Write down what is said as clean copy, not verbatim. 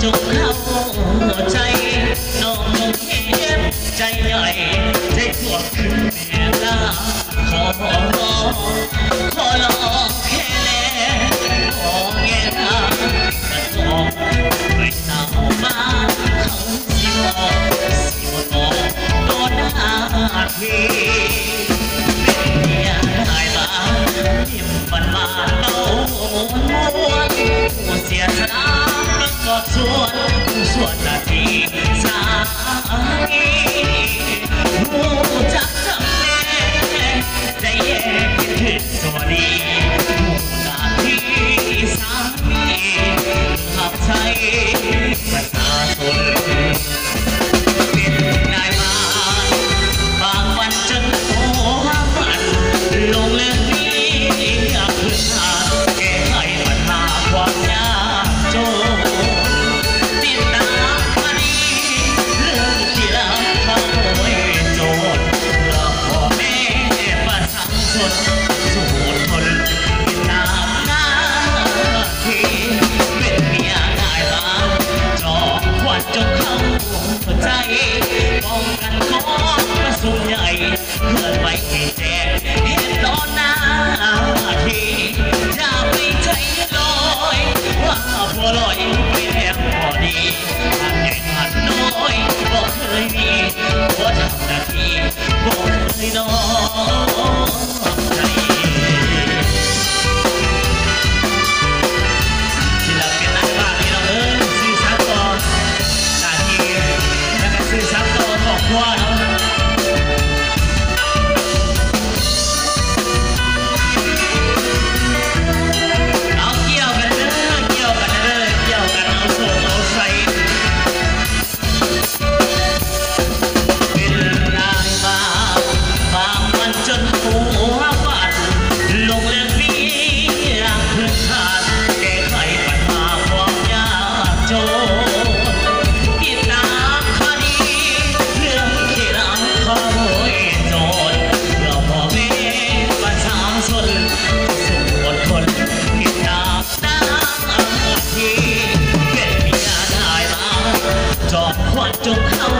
จงเข้าใจน้องคงเก็บใจใหญ่ใจพวกคือเมียลาขอร้องแค่แลขอแง่ตามันมองไปสาวมาเขาสิมองต่อหน้าทีเป็นเมียหายมายิ้มมันมาเต้าม้วนผู้เสียสละก็ส่วนนาทีสามีผู้จักจำแน่ใจแย่คิดสวัสดีผู้นาทีสามีหับใจประชาชนเป็นนายมาบางวันจนโอ้มันลงเรื่องนี้อยากพึ่งพาแก้ไขปัญหาความยากจนใจป้องกันของกระสุนใหญ่เพื่อไปให้แจกเห็นตอนหน้าทีอย่าไปใจลอยว่าพอลอยไปแรงพอดีหันใหญ่หันน้อยบอกเคยมีหัวทำนาทีบอกเคยน้อยใจศิลปินนักบ้านนี่เราสื่อสารก่อนนาทีสื่อสารต่อบอกว่าเอาเกี่ยวกันเอาส่งเอาใส่เป็นนายมาบางวันจนหัวฟันลงเรื่องนี้อยากเพื่อนขาดแก้ไขปัญหาความยากจนที่ตามคดีเรื่องที่เราขโมยโจรเราพ่อแม่ประชาชนสู้อดทนที่ตามหน้าที่เป็นเมียได้มาจอบควันจงเข้า